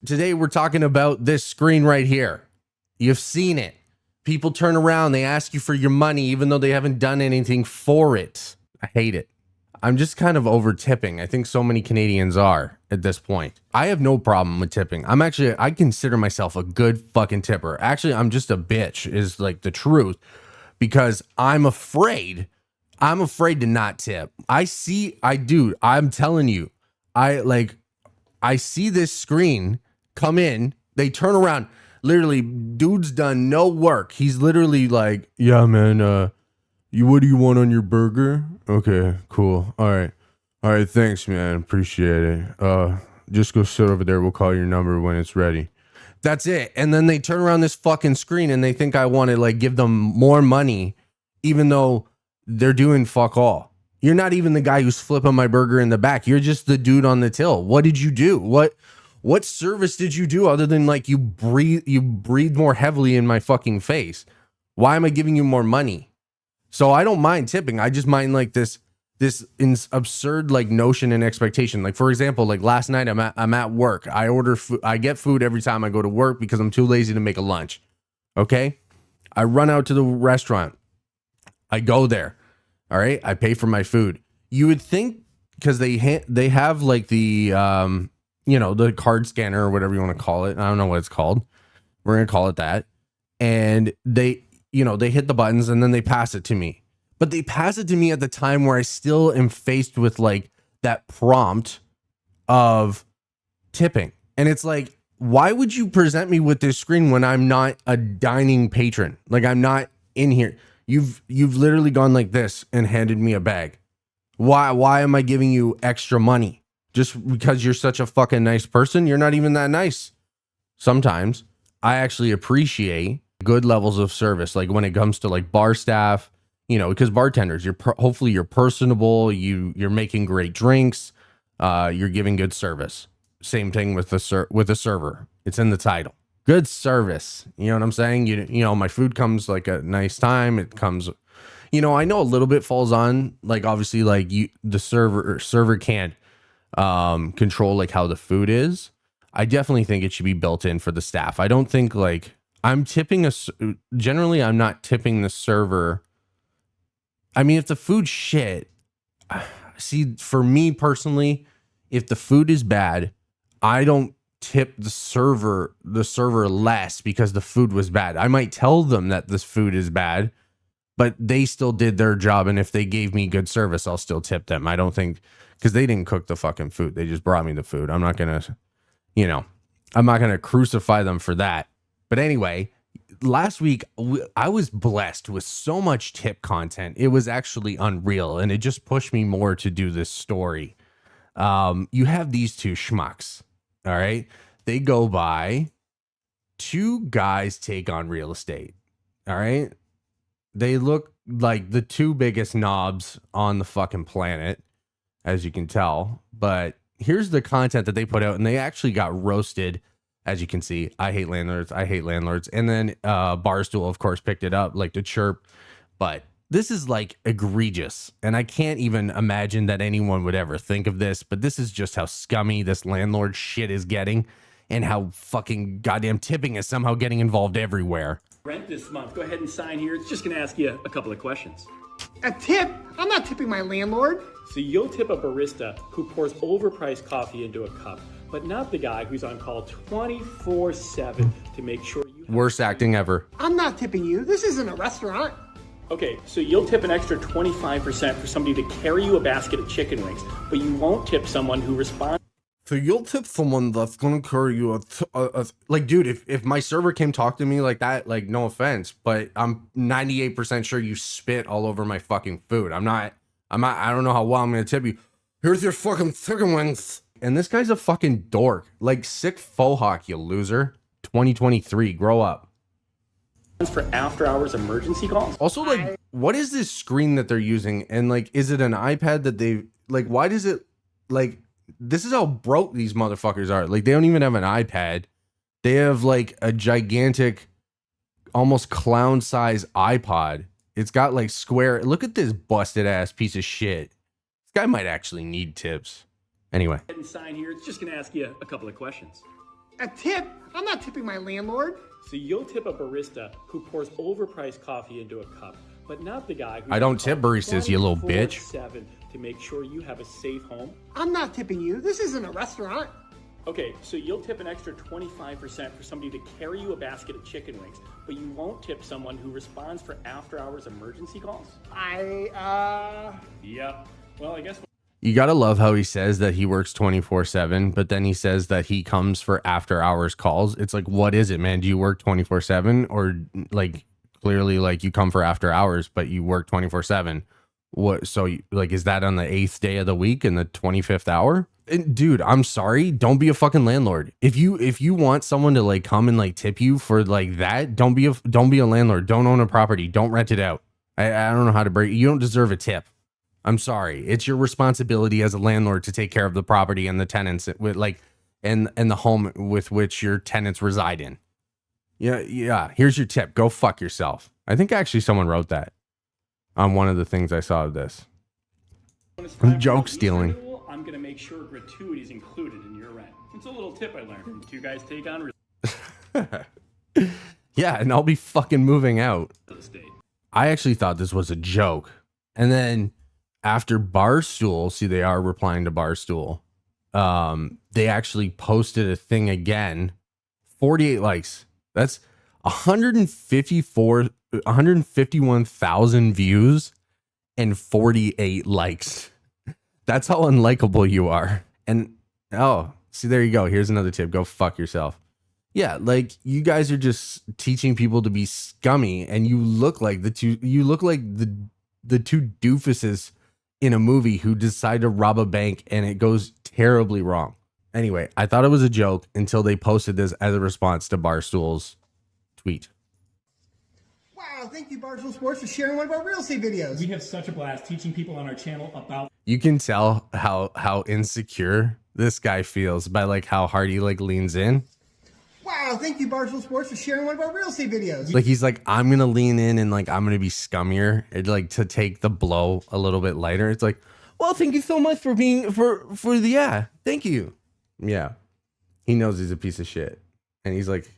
Today we're talking about this screen right here. You've seen it. People turn around, they ask you for your money even though they haven't done anything for it. I hate it. I'm just kind of over tipping. I think so many Canadians are at this point. I have no problem with tipping. I consider myself a good fucking tipper. Actually, I'm just a bitch is like the truth because I'm afraid to not tip. I'm telling you, I see this screen come in, they turn around, literally dude's done no work. He's literally like, yeah, man, what do you want on your burger? Okay, cool. All right, thanks, man. Appreciate it. Just go sit over there. We'll call your number when it's ready. That's it. And then they turn around this fucking screen and they think I want to like give them more money, even though they're doing fuck all. You're not even the guy who's flipping my burger in the back. You're just the dude on the till. What did you do? What service did you do other than like you breathe more heavily in my fucking face? Why am I giving you more money? So I don't mind tipping. I just mind like this absurd like notion and expectation. Like for example, like last night I'm at work. I order food. I get food every time I go to work because I'm too lazy to make a lunch. Okay? I run out to the restaurant. I go there. All right? I pay for my food. You would think because they have like the the card scanner or whatever you want to call it. I don't know what it's called. We're going to call it that. And they hit the buttons and then they pass it to me. But they pass it to me at the time where I still am faced with like that prompt of tipping. And it's like, why would you present me with this screen when I'm not a dining patron? Like I'm not in here. You've literally gone like this and handed me a bag. Why am I giving you extra money? Just because you're such a fucking nice person? You're not even that nice. Sometimes I actually appreciate good levels of service, like when it comes to like bar staff, because bartenders, hopefully you're personable, you're making great drinks, you're giving good service. Same thing with the server. It's in the title. Good service. You know what I'm saying? My food comes like a nice time. It comes, I know a little bit falls on like obviously like the server can't control like how the food is. I definitely think it should be built in for the staff. I don't think like I'm tipping generally I'm not tipping the server. I mean, if the food's shit, see, for me personally, if the food is bad, I don't tip the server less because the food was bad. I might tell them that this food is bad, but they still did their job. And if they gave me good service, I'll still tip them. I don't think, because they didn't cook the fucking food. They just brought me the food. I'm not going to crucify them for that. But anyway, last week I was blessed with so much tip content. It was actually unreal. And it just pushed me more to do this story. You have these two schmucks. All right. They go by two guys take on real estate. All right. They look like the two biggest knobs on the fucking planet, as you can tell. But here's the content that they put out, and they actually got roasted. As you can see, I hate landlords. And then Barstool, of course, picked it up like to chirp. But this is like egregious. And I can't even imagine that anyone would ever think of this. But this is just how scummy this landlord shit is getting and how fucking goddamn tipping is somehow getting involved everywhere. Rent this month. Go ahead and sign here. It's just going to ask you a couple of questions. A tip? I'm not tipping my landlord. So you'll tip a barista who pours overpriced coffee into a cup, but not the guy who's on call 24/7 to make sure you... Worst acting ever. I'm not tipping you. This isn't a restaurant. Okay, so you'll tip an extra 25% for somebody to carry you a basket of chicken wings, but you won't tip someone who responds... So you'll tip someone that's gonna carry you like, dude, if my server came talk to me like that, like, no offense, but I'm 98% sure you spit all over my fucking food. I don't know how well I'm gonna tip you. Here's your fucking chicken wings. And this guy's a fucking dork. Like, sick faux hawk, you loser. 2023, grow up. For after hours emergency calls. Also, like, what is this screen that they're using? And like, is it an iPad that they like, why does it like, this is how broke these motherfuckers are. Like, they don't even have an iPad. They have like a gigantic, almost clown size iPod. It's got like square. Look at this busted ass piece of shit. This guy might actually need tips. Anyway. Go ahead and sign here. It's just going to ask you a couple of questions. A tip? I'm not tipping my landlord. So you'll tip a barista who pours overpriced coffee into a cup, but not the guy who's I don't tip baristas, you little bitch. 24/7 to make sure you have a safe home. I'm not tipping you. This isn't a restaurant. Okay, so you'll tip an extra 25% for somebody to carry you a basket of chicken wings, but you won't tip someone who responds for after-hours emergency calls? Yep. Well, I guess... You gotta love how he says that he works 24/7, but then he says that he comes for after hours calls. It's like, what is it, man? Do you work 24/7, or like clearly like you come for after hours, but you work 24/7? What? So like, is that on the 8th day of the week in the 25th hour? And dude, I'm sorry. Don't be a fucking landlord. If you want someone to like come and like tip you for like that, don't be a landlord. Don't own a property. Don't rent it out. I don't know how to break. You don't deserve a tip. I'm sorry. It's your responsibility as a landlord to take care of the property and the tenants with like, and the home with which your tenants reside in. Yeah. Here's your tip. Go fuck yourself. I think actually someone wrote that on one of the things I saw of this. I'm joke stealing. I'm going to make sure gratuity is included in your rent. It's a little tip I learned from Two Guys Take on Real Yeah, and I'll be fucking moving out. Estate. I actually thought this was a joke. And then after Barstool, see, they are replying to Barstool. They actually posted a thing again. 48 likes. That's 151,000 views and 48 likes. That's how unlikable you are. And oh, see, there you go. Here's another tip. Go fuck yourself. Yeah, like you guys are just teaching people to be scummy, and you look like the two doofuses in a movie who decide to rob a bank and it goes terribly wrong. Anyway, I thought it was a joke until they posted this as a response to Barstool's tweet. Wow, thank you, Barstool Sports, for sharing one of our real estate videos. We have such a blast teaching people on our channel about... You can tell how insecure this guy feels by like how hard he like leans in. Wow, thank you, Barstool Sports, for sharing one of our real estate videos. Like he's like, I'm gonna lean in and like I'm gonna be scummier, and like to take the blow a little bit lighter. It's like, well, thank you so much for being for the yeah, thank you. Yeah, he knows he's a piece of shit, and he's like,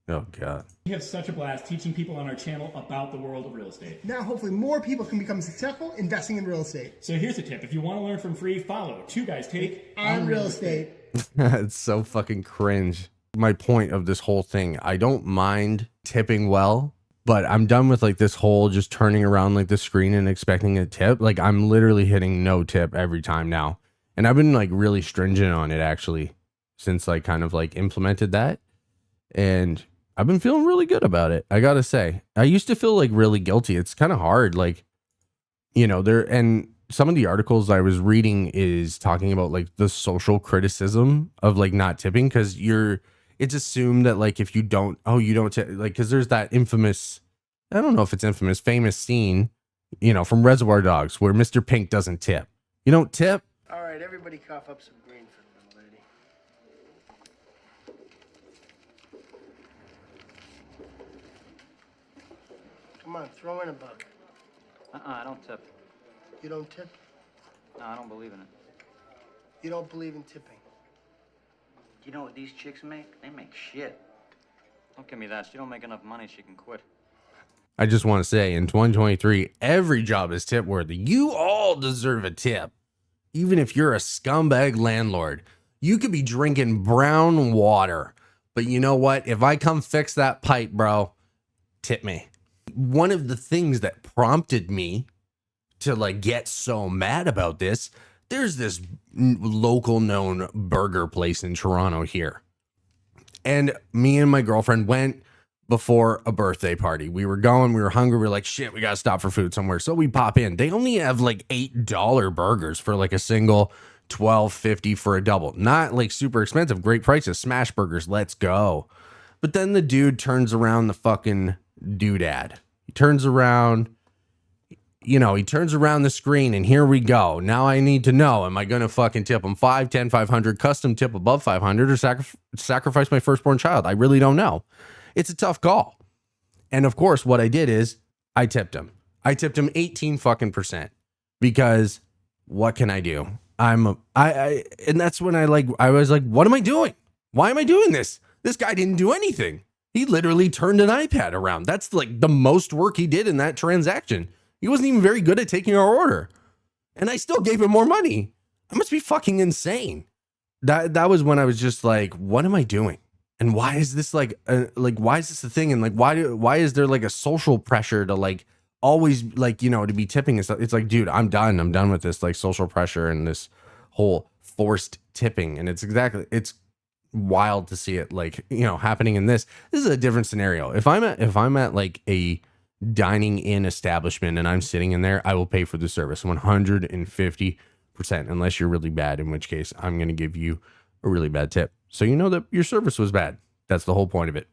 oh god. We have such a blast teaching people on our channel about the world of real estate. Now, hopefully, more people can become successful investing in real estate. So here's a tip: if you want to learn from free, follow Two Guys Take on Real Estate. It's so fucking cringe. My point of this whole thing, I don't mind tipping well, but I'm done with like this whole just turning around like the screen and expecting a tip. Like I'm literally hitting no tip every time now. And I've been like really stringent on it actually since like kind of like implemented that. And I've been feeling really good about it. I gotta say, I used to feel like really guilty. It's kind of hard. Like, you know, and some of the articles I was reading is talking about like the social criticism of like not tipping. Cause it's assumed that like, if you don't, you don't tip, like, cause there's that infamous, I don't know if it's infamous, famous scene, you know, from Reservoir Dogs where Mr. Pink doesn't tip. You don't tip? All right, everybody cough up some green for the little lady. Come on, throw in a buck. I don't tip. You don't tip? No, I don't believe in it. You don't believe in tipping? You know what these chicks make? They make shit. Don't give me that. She don't make enough money, she can quit. I just want to say in 2023, every job is tip worthy. You all deserve a tip. Even if you're a scumbag landlord, you could be drinking brown water. But you know what? If I come fix that pipe, bro, tip me. One of the things that prompted me to like get so mad about this, there's this local known burger place in Toronto here. And me and my girlfriend went before a birthday party. We were hungry. We were like, shit, we got to stop for food somewhere. So we pop in. They only have like $8 burgers for like a single, $12.50 for a double. Not like super expensive, great prices. Smash burgers, let's go. But then the dude turns around, the fucking doodad. He turns around, you know, he turns around the screen and here we go. Now I need to know, am I going to fucking tip him 5, 10, 500, custom tip above 500 or sacrifice my firstborn child? I really don't know. It's a tough call. And of course, what I did is I tipped him. I tipped him 18 fucking percent because what can I do? And that's when I was like, what am I doing? Why am I doing this? This guy didn't do anything. He literally turned an iPad around. That's like the most work he did in that transaction. He wasn't even very good at taking our order. And I still gave him more money. I must be fucking insane. That was when I was just like, what am I doing? And why is this like why is this a thing? And like, why is there like a social pressure to like always like, you know, to be tipping and stuff? It's like, dude, I'm done with this like social pressure and this whole forced tipping. And it's wild to see it like, you know, happening in this. This is a different scenario. If I'm at like a dining in establishment and I'm sitting in there, I will pay for the service 150%, unless you're really bad, in which case I'm going to give you a really bad tip. So you know that your service was bad. That's the whole point of it.